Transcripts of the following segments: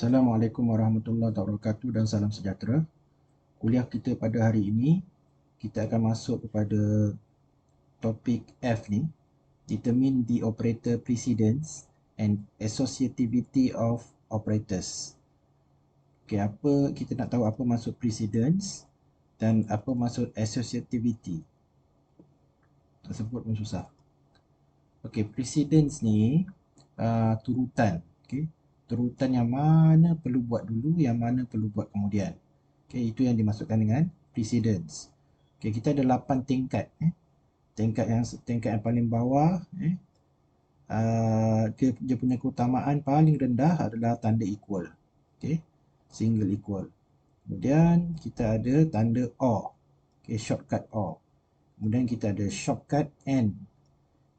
Assalamualaikum warahmatullahi wabarakatuh dan salam sejahtera. Kuliah kita pada hari ini, kita akan masuk kepada topik F ni, determine the operator precedence and associativity of operators. Okey, kita nak tahu apa maksud precedence dan apa maksud associativity. Tersebut pun susah. Okey, precedence ni turutan. Okey, turutan yang mana perlu buat dulu, yang mana perlu buat kemudian. Okey, itu yang dimaksudkan dengan precedence. Okey, kita ada 8 tingkat. Tingkat yang paling bawah, dia punya keutamaan paling rendah adalah tanda equal. Okey, single equal. Kemudian kita ada tanda OR. Okey, shortcut OR. Kemudian kita ada shortcut AND.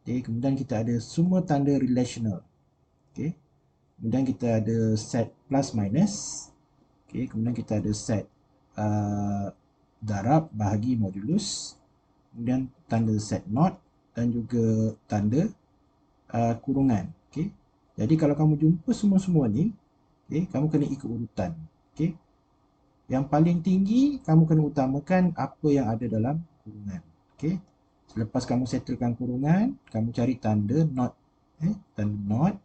Okey, kemudian kita ada semua tanda relational. Okey. Kemudian kita ada set plus minus. Okey, kemudian kita ada set darab bahagi modulus. Kemudian tanda set not dan juga tanda kurungan. Okey. Jadi kalau kamu jumpa semua-semua ni, okey, kamu kena ikut urutan. Okey. Yang paling tinggi kamu kena utamakan apa yang ada dalam kurungan. Okey. Selepas kamu settlekan kurungan, kamu cari tanda not. Tanda not.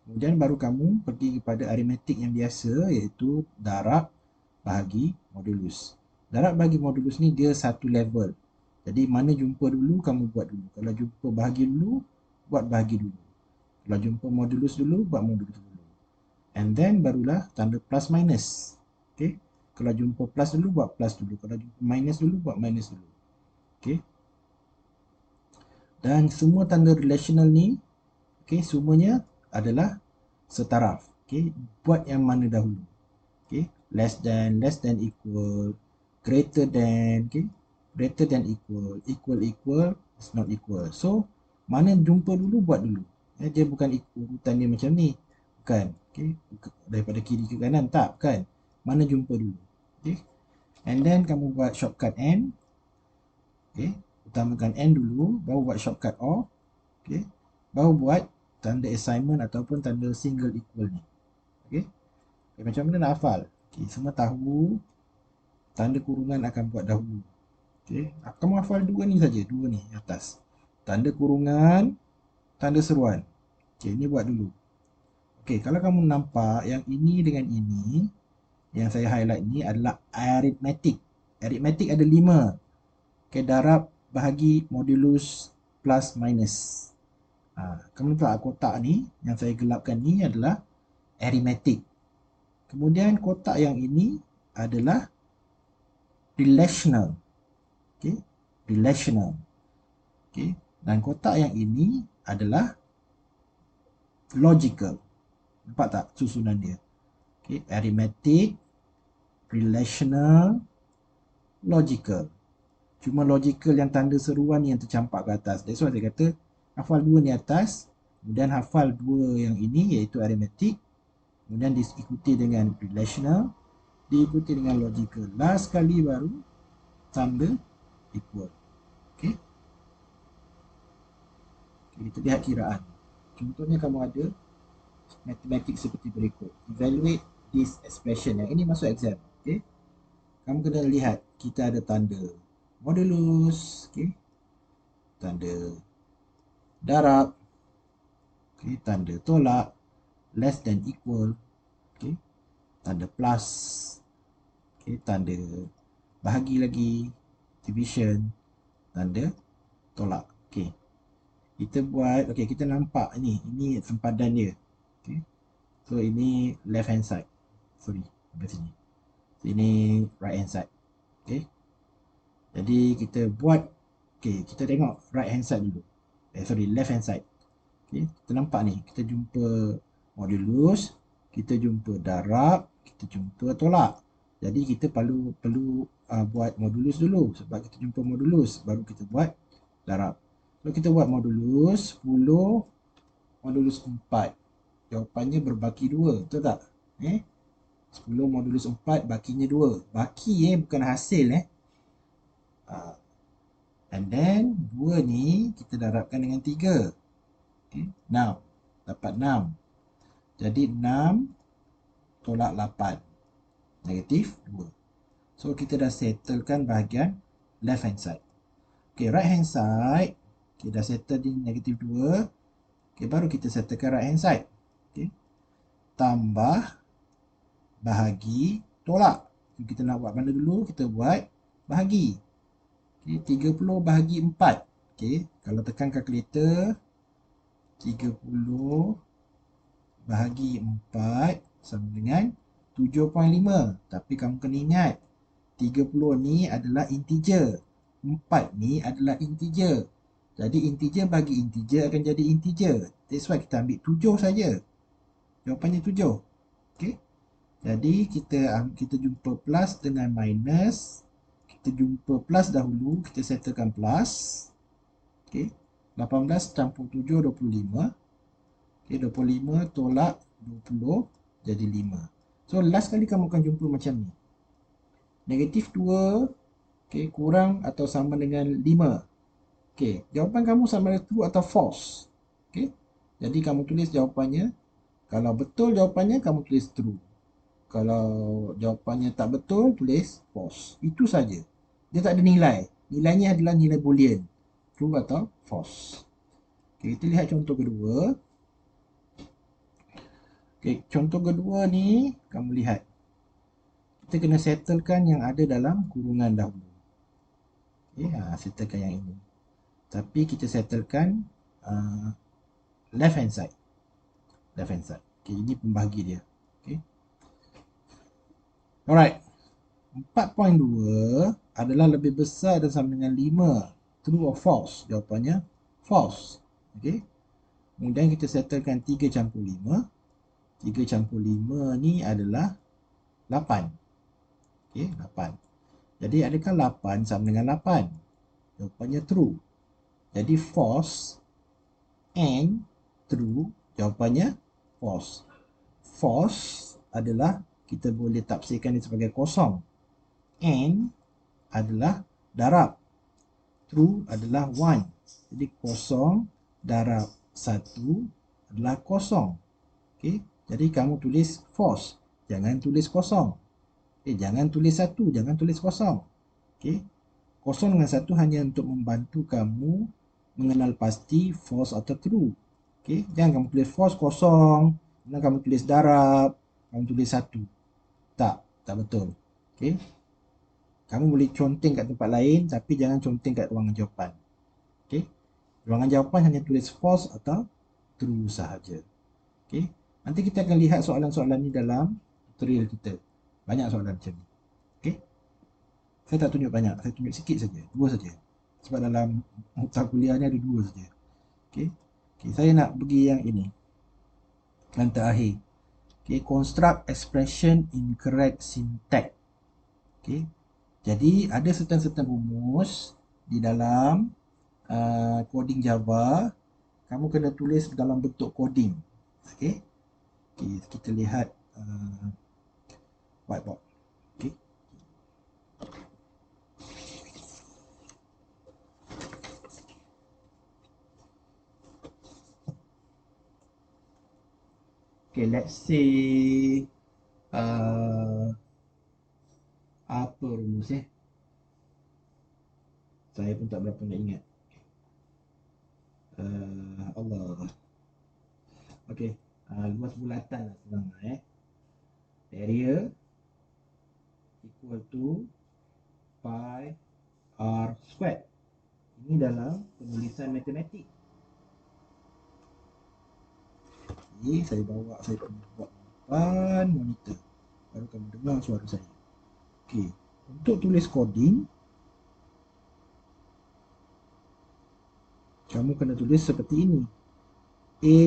Kemudian baru kamu pergi kepada aritmetik yang biasa, iaitu darab bahagi modulus. Darab bahagi modulus ni dia satu level. Jadi mana jumpa dulu, kamu buat dulu. Kalau jumpa bahagi dulu, buat bahagi dulu. Kalau jumpa modulus dulu, buat modulus dulu. And then barulah tanda plus minus. Okay. Kalau jumpa plus dulu, buat plus dulu. Kalau jumpa minus dulu, buat minus dulu. Okay. Dan semua tanda relational ni, okay, semuanya adalah setaraf. Okay. Buat yang mana dahulu. Okay. Less than, equal, greater than, okay. Greater than equal, equal, is not equal. So, mana jumpa dulu, buat dulu. Dia bukan urutan dia macam ni. Bukan. Okay. Daripada kiri ke kanan, tak. Bukan. Mana jumpa dulu. Okay. And then, kamu buat shortcut N. Okay. Utamakan N dulu, baru buat shortcut O. Okay. Baru buat tanda assignment ataupun tanda single equal ni. Okay. Okay, macam mana nak hafal? Okay, semua tahu tanda kurungan akan buat dahulu. Okay. Kamu hafal dua ni saja, dua ni atas. Tanda kurungan, tanda seruan. Okay, ini buat dulu. Okay, kalau kamu nampak yang ini dengan ini, yang saya highlight ni adalah arithmetic. Arithmetic ada 5. Okay, darab, bahagi, modulus, plus, minus. Kamu nampak kotak ni, yang saya gelapkan ni adalah arithmetic. Kemudian kotak yang ini adalah relational. Okay, relational. Okay, dan kotak yang ini adalah logical. Nampak tak susunan dia? Okay, arithmetic, relational, logical. Cuma logical yang tanda seruan ni yang tercampak ke atas. That's why saya kata hafal dua ni atas, kemudian hafal dua yang ini iaitu arithmetic, kemudian diikuti dengan relational, diikuti dengan logical. Last kali baru tanda equal. Okay. Kita lihat kiraan. Contohnya kamu ada matematik seperti berikut. Evaluate this expression. Yang ini masuk exam. Okay. Kamu kena lihat kita ada tanda modulus, okay, tanda darab, okay, tanda tolak, less than equal, okay, tanda plus, okay, tanda bahagi lagi, division, tanda tolak. Okay. Kita buat, okay, kita nampak ni, ini sempadan dia. Okay. So ini left hand side. Sorry, sampai sini. Ini right hand side. Okay. Jadi kita buat, okay, kita tengok right hand side dulu. Left hand side. Okay, kita nampak ni, kita jumpa modulus, kita jumpa darab, kita jumpa tolak. Jadi kita perlu buat modulus dulu. Sebab kita jumpa modulus, baru kita buat darab. Kalau kita buat modulus 10 modulus 4, jawapannya berbaki 2, betul tak? 10 modulus 4 bakinya 2. Baki bukan hasil and then 2 ni kita darabkan dengan 3. Okay, 6. Dapat 6. Jadi 6 tolak 8. Negatif 2. So, kita dah settlekan bahagian left hand side. Okay, right hand side. Okay, dah settle di negatif 2. Okay, baru kita settlekan right hand side. Okay. Tambah, bahagi, tolak. So, kita nak buat mana dulu? Kita buat bahagi. Okay, 30 bahagi 4. Okay, kalau tekan kalkulator, 30 bahagi 4 sama dengan 7.5. Tapi kamu kena ingat, 30 ni adalah integer. 4 ni adalah integer. Jadi integer bagi integer akan jadi integer. That's why kita ambil 7 saja. Jawapannya 7. Okay. Jadi kita jumpa plus dengan minus. Kita jumpa plus dahulu. Kita settlekan plus. Okay. 18 campur 7, 25. Okay, 25 tolak 20 jadi 5. So last kali kamu akan jumpa macam ni. Negatif 2 okay, kurang atau sama dengan 5. Okay, jawapan kamu sama ada true atau false. Okay, jadi kamu tulis jawapannya. Kalau betul jawapannya, kamu tulis true. Kalau jawapannya tak betul, tulis false. Itu saja. Dia tak ada nilai. Nilainya adalah nilai boolean. True atau false. Okay, kita lihat contoh kedua. Okay, contoh kedua ni, kamu lihat. Kita kena settlekan yang ada dalam kurungan dahulu. Okay, settlekan yang ini. Tapi kita settlekan left hand side. Left hand side. Okay, ini pembahagi dia. Okay. Alright. 4.2 adalah lebih besar dan sama dengan 5. True or false? Jawapannya false. Okay. Kemudian kita settlekan 3 campur 5. 3 campur 5 ni adalah 8. Okay, 8. Jadi adakah 8 sama dengan 8? Jawapannya true. Jadi false and true, jawapannya false. False adalah kita boleh tafsirkan dia sebagai kosong. And adalah darab. True adalah 1. Jadi kosong darab 1 adalah kosong. Okay. Jadi kamu tulis false. Jangan tulis kosong. Jangan tulis 1. Jangan tulis kosong. Okay. Kosong dengan 1 hanya untuk membantu kamu mengenal pasti false atau true. Okay. Jangan kamu tulis false kosong. Jangan kamu tulis darab. Kamu tulis 1. Tak betul. Okay. Kamu boleh conteng kat tempat lain tapi jangan conteng kat ruangan jawapan. Okay. Ruangan jawapan hanya tulis false atau true sahaja. Okay. Nanti kita akan lihat soalan-soalan ni dalam tutorial kita. Banyak soalan macam ni. Okay. Saya tak tunjuk banyak. Saya tunjuk sikit saja. 2 saja. Sebab dalam mata kuliah ni ada 2 saja. Okay. Okay. Saya nak pergi yang ini. Yang terakhir. Okay. Construct expression in correct syntax. Okay. Jadi ada certain rumus di dalam coding Java. Kamu kena tulis dalam bentuk coding. Okay. Okay. Kita lihat whiteboard. Okay. Okay, let's say apa rumus saya pun tak berapa nak ingat. Allah. Okay, luas bulatan lah senang lah area equal to pi r squared. Ini dalam penulisan matematik. Ini saya bawa, saya buat depan monitor baru kamu dengar suara saya. Okay, untuk tulis coding kamu kena tulis seperti ini. A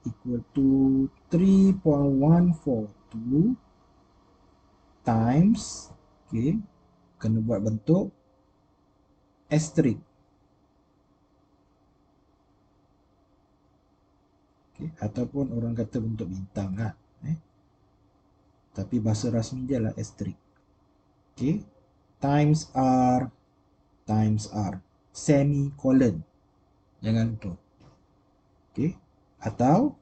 equal to 3.142 times, okay, kena buat bentuk asterisk. Okay, ataupun orang kata bentuk bintang lah. Tapi bahasa rasmi dia lah asterisk. Okay, times R, semicolon. Jangan lupa. Okay, atau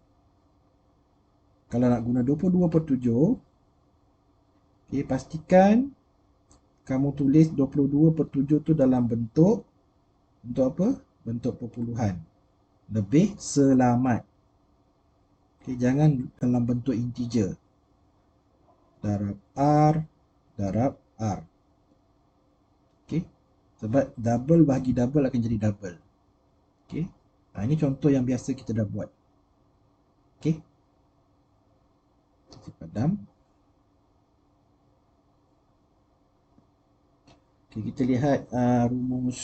Kalau nak guna 22/7, okay, pastikan kamu tulis 22/7 tu dalam bentuk apa? Bentuk perpuluhan. Lebih selamat. Okay, jangan dalam bentuk integer. Darab R, darab R. Okay. Sebab double bahagi double akan jadi double. Okay. Ini contoh yang biasa kita dah buat. Okay. Kita padam. Okay, kita lihat rumus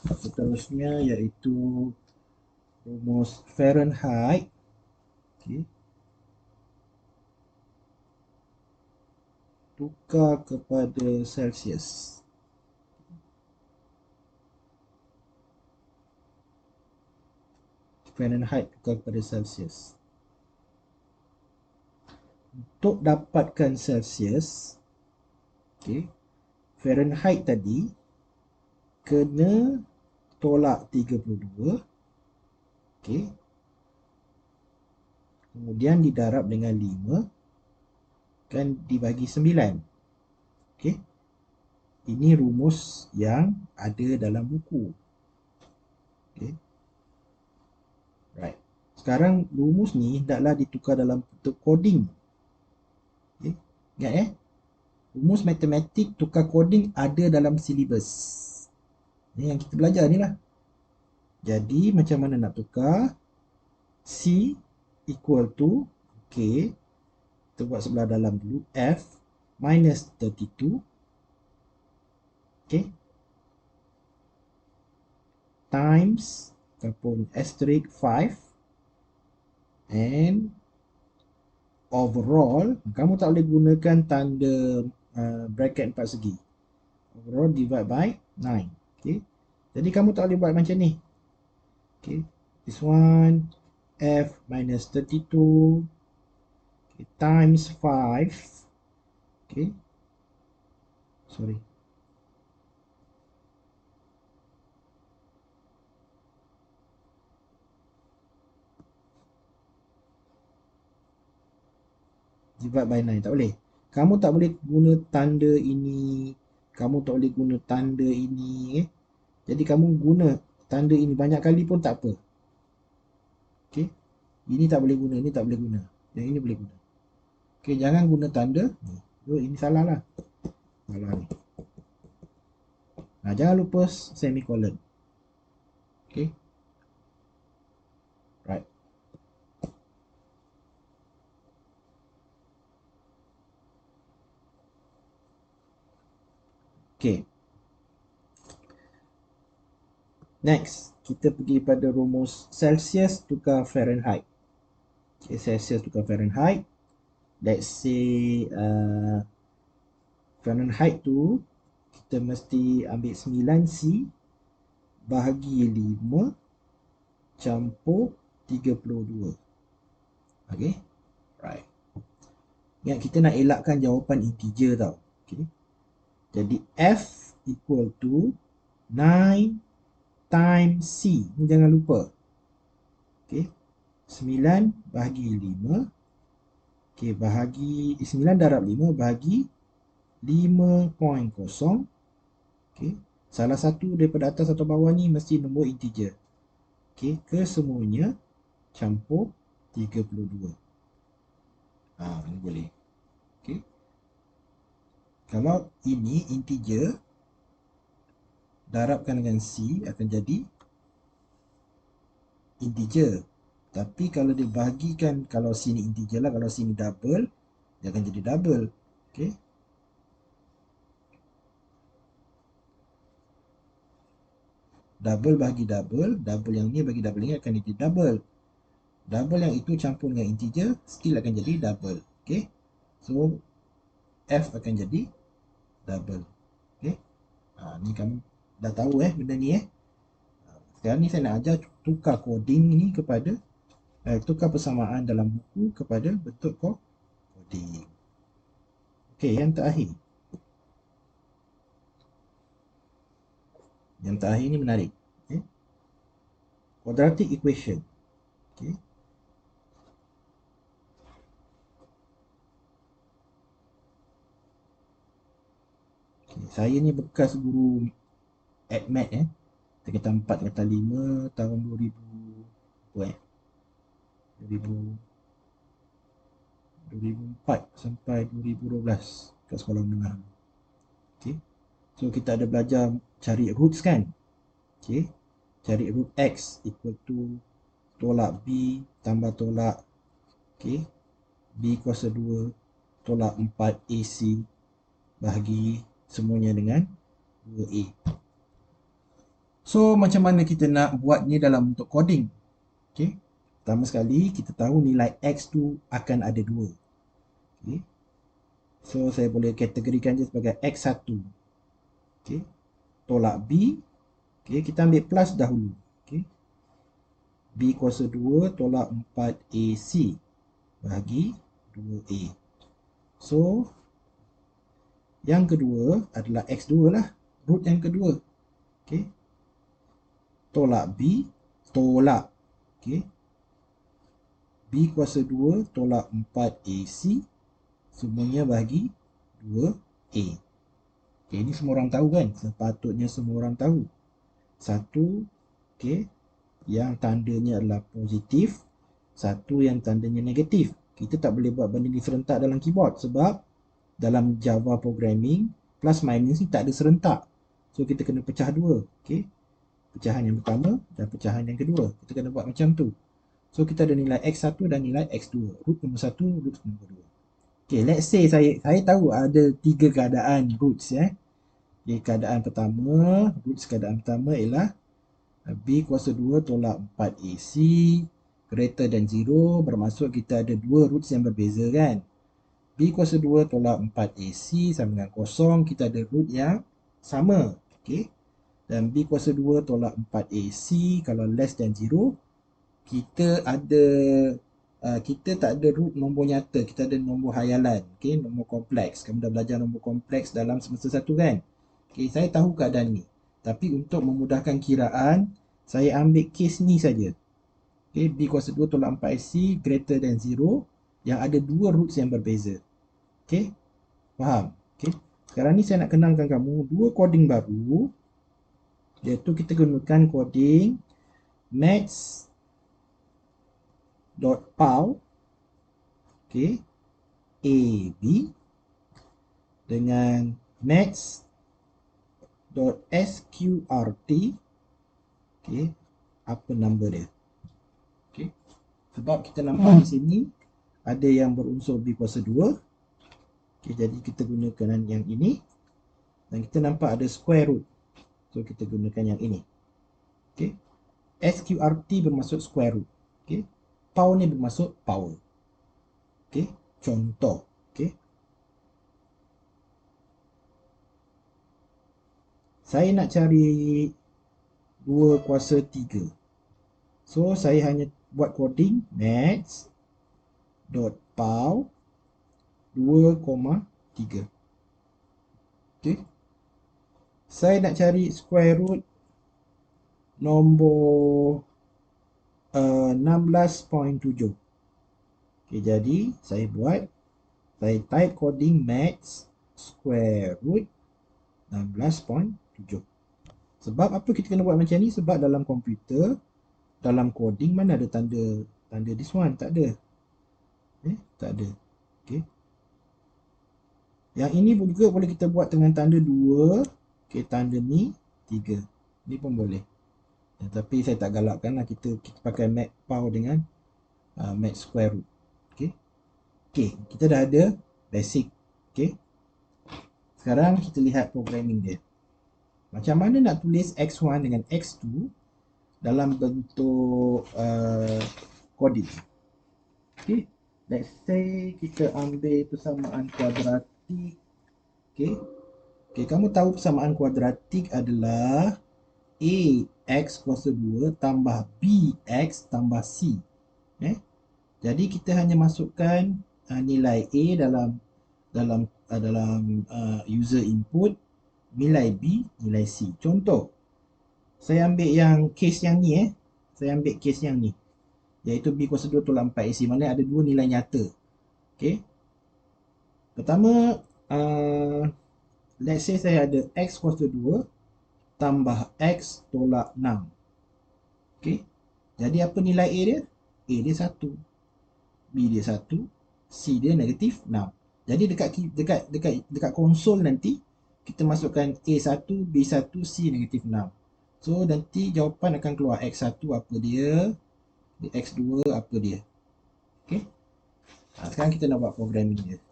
seterusnya iaitu rumus Fahrenheit. Okay. Tukar kepada Celsius. Fahrenheit tukar kepada Celsius. Untuk dapatkan Celsius, okay, Fahrenheit tadi kena tolak 32, okay, kemudian didarab dengan 5, kan dibagi 9. Okay. Ini rumus yang ada dalam buku. Okay. Right. Sekarang rumus ni hendaklah ditukar dalam bentuk coding. Okay. Ingat rumus matematik tukar coding ada dalam silibus. Ini yang kita belajar ni lah. Jadi macam mana nak tukar? C equal to, okay, kita buat sebelah dalam dulu, F minus 32, okay, times ataupun asterisk 5, and overall, kamu tak boleh gunakan tanda bracket 4 segi. Overall divide by 9. Okay. Jadi kamu tak boleh buat macam ni. Okay. This one, F minus 32, okay, times 5. Okay. Sorry. Divide by 9. Tak boleh. Kamu tak boleh guna tanda ini. Kamu tak boleh guna tanda ini. Jadi kamu guna tanda ini banyak kali pun tak apa. Okay. Ini tak boleh guna. Ini tak boleh guna. Yang ini boleh guna. Okay. Jangan guna tanda. Oh, ini salah lah. Salah ni. Nah, jangan lupa semicolon. Okay. Right. Okay. Next, kita pergi pada rumus Celsius tukar Fahrenheit. Okay, Celsius tukar Fahrenheit. Let's say Fahrenheit tu kita mesti ambil 9C bahagi 5 campur 32. Okay. Right. Ingat kita nak elakkan jawapan integer tau. Okay. Jadi F equal to 9 times C. Ni jangan lupa. Okay. 9 bahagi 5. Okay. Bahagi 9 darab 5 bahagi 5.0. Okay. Salah satu daripada atas atau bawah ni mesti nombor integer. Okay. Kesemuanya campur 32. Ini boleh. Okay. Kalau ini integer, darabkan dengan C akan jadi integer. Tapi kalau dibahagikan, kalau sini integer lah, kalau sini double, dia akan jadi double. Okay. Double bahagi double, double yang ni bagi double yang ni akan jadi double. Double yang itu campur dengan integer, still akan jadi double. Okay. So, F akan jadi double. Okay. Ni kamu dah tahu benda ni Sekarang ni saya nak ajar tukar coding ni kepada tukar persamaan dalam buku kepada bentuk coding. Okey, yang terakhir. Yang terakhir ni menarik. Okay. Quadratic equation. Okay. Saya ni bekas guru AdMath kata 4 kata 5 tahun 2000 apa 2000 2004 sampai 2012 kat sekolah menengah. Okey. So kita ada belajar cari roots kan. Okey. Cari root x equal to tolak b tambah tolak okey b kuasa 2 tolak 4 AC bahagi semuanya dengan 2A. So macam mana kita nak buat ni dalam bentuk coding? Okey. Pertama sekali kita tahu nilai x tu akan ada 2. Okey. So saya boleh kategorikan dia sebagai x1. Okey. Tolak b. Okey, kita ambil plus dahulu. Okey. B kuasa 2 tolak 4AC bahagi 2A. So yang kedua adalah x2 lah. Root yang kedua. Okey. Tolak b tolak. Okey. B kuasa 2 tolak 4AC semuanya bahagi 2A. Okay, ini semua orang tahu kan? Sepatutnya semua orang tahu. Satu, okay, yang tandanya adalah positif. Satu yang tandanya negatif. Kita tak boleh buat benda ni serentak dalam keyboard sebab dalam Java programming plus minus ni tak ada serentak. So kita kena pecah dua. Okay. Pecahan yang pertama dan pecahan yang kedua. Kita kena buat macam tu. So kita ada nilai x1 dan nilai x2. Root nombor 1, root nombor 2. Okay, let's say saya tahu ada 3 keadaan roots Okay, keadaan pertama, roots keadaan pertama ialah b kuasa 2 tolak 4AC greater than 0, bermaksud kita ada 2 roots yang berbeza kan. B kuasa 2 tolak 4AC sama dengan kosong, kita ada root yang sama. Okay. Dan B kuasa 2 tolak 4AC kalau less than 0, kita ada kita tak ada root nombor nyata, kita ada nombor hayalan, okey, nombor kompleks. Kamu dah belajar nombor kompleks dalam semester 1 kan? Okey, saya tahu keadaan ni. Tapi untuk memudahkan kiraan, saya ambil kes ni saja. Okey, B kuasa 2 tolak 4AC greater than 0 yang ada 2 roots yang berbeza. Okey? Faham? Okey. Sekarang ni saya nak kenalkan kamu dua coding baru, iaitu kita gunakan coding maths.pau okay, AB dengan maths.sqrt okay, apa number dia. Okay. Sebab kita nampak di sini ada yang berunsur B kuasa 2. Okay, jadi kita gunakan yang ini. Dan kita nampak ada square root. So kita gunakan yang ini. Okay. SQRT bermaksud square root. Okay. Pau ni bermaksud power. Okay. Contoh. Okay. Saya nak cari 2 kuasa 3. So saya hanya buat coding maths.pau 2,3. Okay. Saya nak cari square root nombor 16.7. Okay, jadi saya type coding maths square root 16.7. Sebab apa kita kena buat macam ni? Sebab dalam komputer, dalam coding mana ada tanda this one? Tak ada. Tak ada. Okay. Yang ini juga boleh kita buat dengan tanda 2. Okay, tanda ni 3. Ni pun boleh. Tapi saya tak galakkan lah kita pakai math power dengan math square root. Okay. Okay, kita dah ada basic. Okay. Sekarang kita lihat programming dia. Macam mana nak tulis x1 dengan x2 dalam bentuk coding. Okay. Let's say kita ambil persamaan kuadratik. Okay. Okay, kamu tahu persamaan kuadratik adalah A x kuasa 2 tambah B x tambah C. Jadi kita hanya masukkan nilai A dalam user input, nilai B, nilai C. Contoh, saya ambil yang case yang ni Saya ambil case yang ni, iaitu B kuasa 2 tolak 4AC, mana ada dua nilai nyata. Okey. Pertama, let's say saya ada X kuasa 2 tambah X tolak 6. Okay. Jadi apa nilai A dia? A dia 1. B dia 1. C dia negatif 6. Jadi dekat konsol nanti, kita masukkan A1, B1, C negatif 6. So, nanti jawapan akan keluar X1 apa dia, X2 apa dia. Okay. Sekarang kita nak buat programming dia.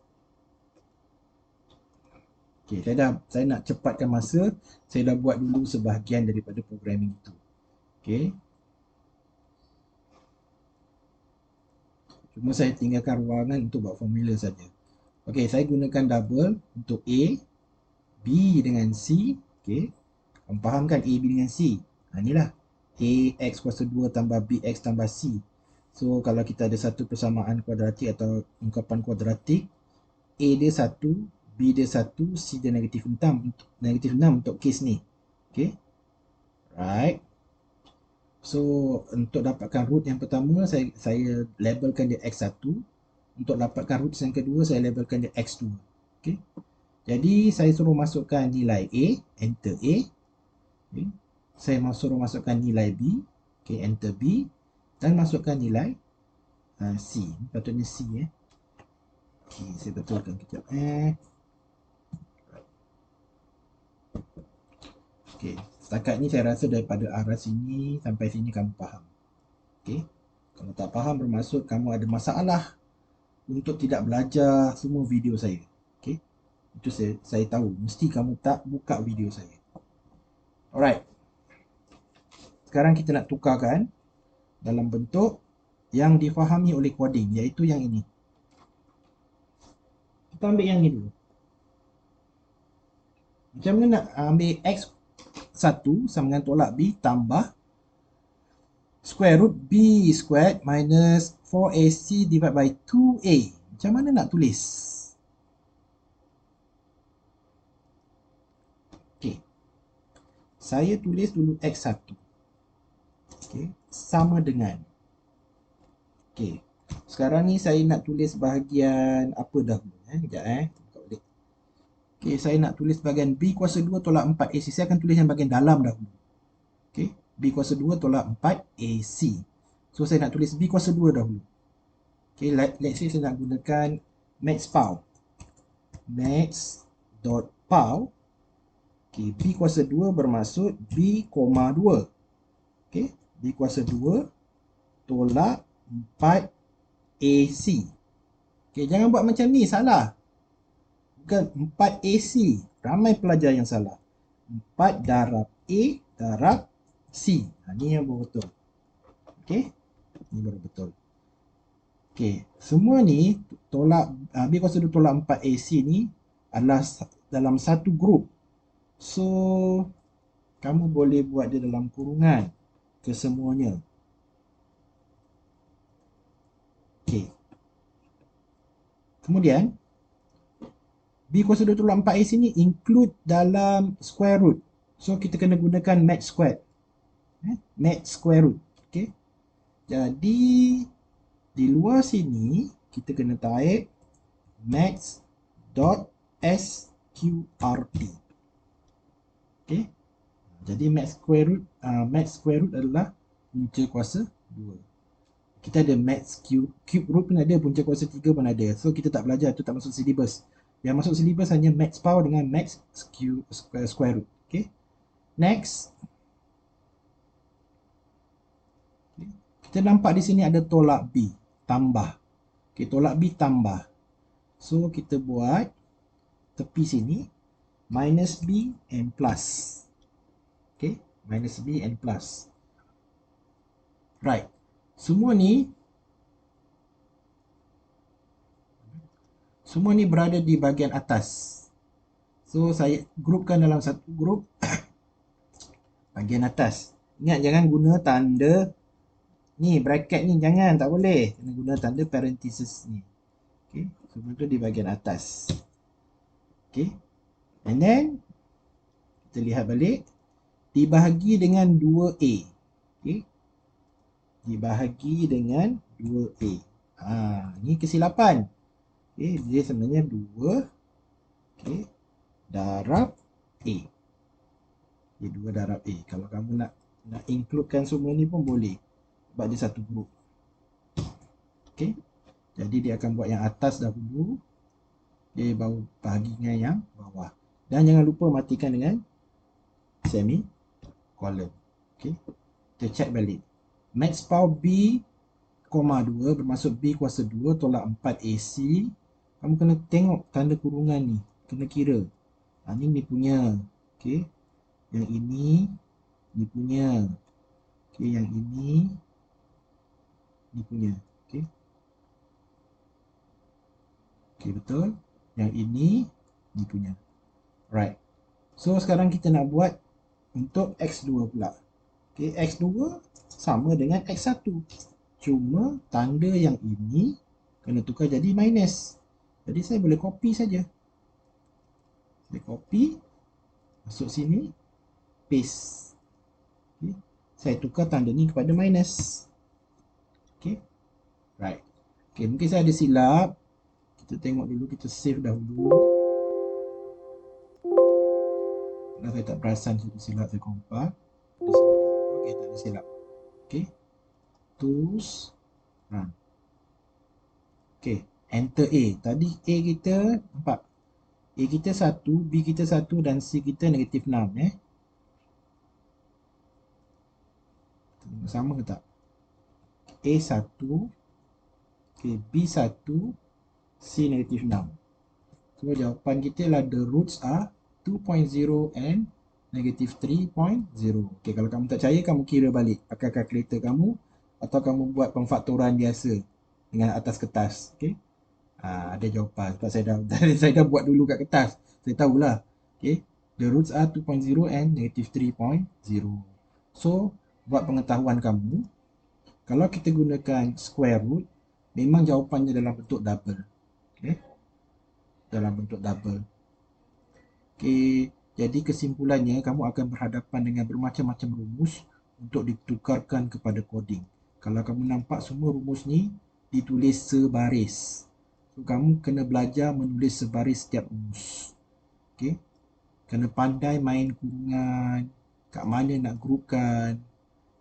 Okay, saya nak cepatkan masa. Saya dah buat dulu sebahagian daripada programming itu. Okay. Cuma saya tinggalkan ruangan untuk buat formula saja. Okay, saya gunakan double untuk A, B dengan C. Okay. Kamu faham kan A, B dengan C? Inilah A X kuasa 2 tambah B X tambah C. So, kalau kita ada satu persamaan kuadratik atau ungkapan kuadratik, A dia 1, B dia 1, C dia negatif 6 untuk kes ni. Okay. Right. So, untuk dapatkan root yang pertama, saya labelkan dia X1. Untuk dapatkan root yang kedua, saya labelkan dia X2. Okay. Jadi, saya suruh masukkan nilai A, enter A. Okay. Saya suruh masukkan nilai B, okay, enter B. Dan masukkan nilai C. Patutnya C. Okay, saya betulkan kejap. Okay, setakat ni saya rasa daripada arah sini sampai sini kamu faham. Okay. Kalau tak faham bermaksud kamu ada masalah untuk tidak belajar semua video saya. Okay. Itu saya tahu. Mesti kamu tak buka video saya. Alright. Sekarang kita nak tukarkan dalam bentuk yang difahami oleh coding, iaitu yang ini. Kita ambil yang ni dulu. Macam mana nak ambil X1 sama dengan tolak B tambah square root B squared minus 4AC divided by 2A. Macam mana nak tulis? Okay. Saya tulis dulu X1. Okay. Sama dengan. Okay. Sekarang ni saya nak tulis bahagian apa dahulu? Sekejap. Okay. Saya nak tulis bahagian B kuasa 2 tolak 4AC. Saya akan tulis yang bahagian dalam dahulu. Okay. B kuasa 2 tolak 4AC. So, saya nak tulis B kuasa 2 dahulu. Okay, let's say saya nak gunakan max_pow. Max.pow. Okay, B kuasa 2 bermaksud B, 2. Okay, B kuasa 2 tolak 4AC. Okay, jangan buat macam ni, salah. Bukan 4AC. Ramai pelajar yang salah. 4 darab A darab C. Ini yang baru betul. Okay, ini baru betul. Okay, semua ni tolak B kuasa 2 tolak 4AC ni adalah dalam satu grup. So, kamu boleh buat dia dalam kurungan kesemuanya. Okay. Kemudian, B kuasa 2 tolak 4AC ni include dalam square root. So, kita kena gunakan max squared. Max square root. Okay. Jadi, di luar sini, kita kena type max.sqrt. Okay. Jadi, max square root adalah punca kuasa 2. Kita ada max cube root pun ada, punca kuasa 3 pun ada. So, kita tak belajar, itu tak masuk syllabus. Yang masuk syllabus hanya max power dengan max square root. Okay. Next. Okay. Kita nampak di sini ada tolak B tambah. Okay, tolak B tambah. So, kita buat tepi sini minus B and plus. Okay, minus B and plus. Right. Semua ni berada di bahagian atas. So, saya grupkan dalam satu grup bahagian atas. Ingat, jangan guna tanda ni, bracket ni, jangan, tak boleh. Kena guna tanda parenthesis ni. Okay, semua tu di bahagian atas. Okay, and then kita lihat balik, dibahagi dengan 2A. Okay, dibahagi dengan 2A. Ni kesilapan. Okay, dia sebenarnya 2. Okay, darab A. Okay, 2 darab A. Kalau kamu nak includekan semua ni pun boleh. Sebab dia satu group. Okay. Jadi dia akan buat yang atas dahulu. Dia baru bahagi dengan yang bawah. Dan jangan lupa matikan dengan semicolon. Okay. Kita check balik. Max power B, 2 bermaksud B kuasa 2 tolak 4 AC. Kamu kena tengok tanda kurungan ni. Kena kira. Ni punya. Okay. Yang ini punya. Okay. Yang ini punya. Okay. Okay, betul. Yang ini punya. Right. So, sekarang kita nak buat untuk X2 pula. Okay, X2 sama dengan X1. Cuma tanda yang ini kena tukar jadi minus. Jadi saya boleh copy saja. Saya copy, masuk sini, paste. Okay. Saya tukar tanda ni kepada minus. Okay. Right. Okay, mungkin saya ada silap. Kita tengok dulu, kita save dahulu. Kalau saya tak perasan saya silap, saya compile. Okay, tak ada silap. Okay. Tools, run. Okay, enter A. Tadi A kita, nampak? A kita 1, B kita 1 dan C kita negatif 6. Sama ke tak? A 1, okay, B 1, C negatif 6. So jawapan kita adalah the roots are 2.0 and negative 3.0. Okay, kalau kamu tak percaya, kamu kira balik pakai kalkulator kamu atau kamu buat pemfaktoran biasa dengan atas kertas. Okay. Ada jawapan sebab saya dah buat dulu kat kertas. Saya tahulah. Okay. The roots are 2.0 and negative 3.0. So, buat pengetahuan kamu, kalau kita gunakan square root, memang jawapannya dalam bentuk double. Okay. Dalam bentuk double. Okay. Jadi kesimpulannya, kamu akan berhadapan dengan bermacam-macam rumus untuk ditukarkan kepada coding. Kalau kamu nampak semua rumus ni ditulis sebaris. So, kamu kena belajar menulis sebaris setiap rumus. Okay. Kena pandai main kurungan, kat mana nak grupkan.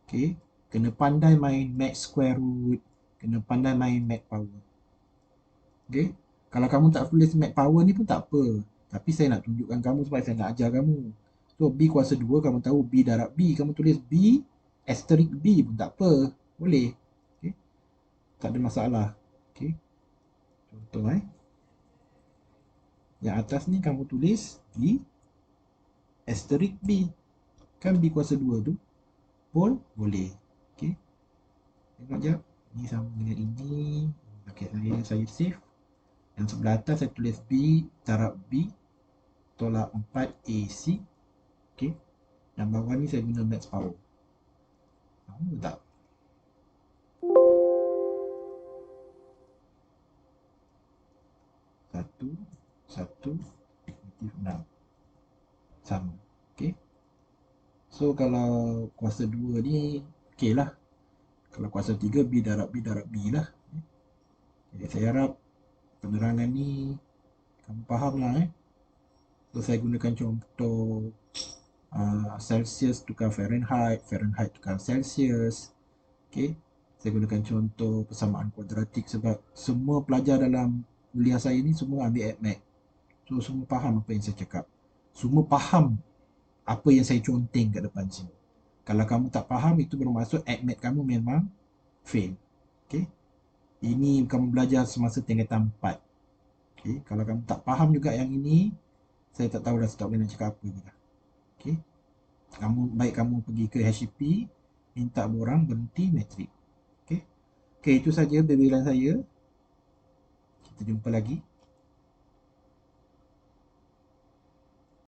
Okay. Kena pandai main max square root, kena pandai main max power. Okay. Kalau kamu tak tulis max power ni pun tak apa. Tapi saya nak tunjukkan kamu sebab saya nak ajar kamu. So, B kuasa 2, kamu tahu B darab B. Kamu tulis B, asterisk B pun tak apa. Boleh. Okay. Tak ada masalah. Okay. Contoh yang atas ni kamu tulis B, asterisk B. Kan B kuasa 2 tu pun boleh. Okay. Tengok jap. Ni sama dengan ini. Okay, saya save. Yang sebelah atas saya tulis B darab B tolak 4 AC. Okay. Yang bawah ni saya guna max power. Tahu tak? Satu, negatif 6. Sama. Okay. So, kalau kuasa 2 ni, okay lah. Kalau kuasa 3, B darab B lah. Okay, saya harap penerangan ni kamu faham lah. So, saya gunakan contoh Celsius tukar Fahrenheit, Fahrenheit tukar Celsius. Okay. Saya gunakan contoh persamaan kuadratik sebab semua pelajar dalam kuliah saya ni semua ambil AdMath. So, semua faham apa yang saya cakap. Semua faham apa yang saya conteng kat depan sini. Kalau kamu tak faham, itu bermaksud AdMath kamu memang fail. Okay. Ini kamu belajar semasa tingkatan 4. Okay. Kalau kamu tak faham juga yang ini, saya tak tahu dah stop nak cakap apa juga. Okay. Baik kamu pergi ke HCP, minta borang berhenti matrik. Okay. Okay, itu saja bimbingan saya. Kita jumpa lagi.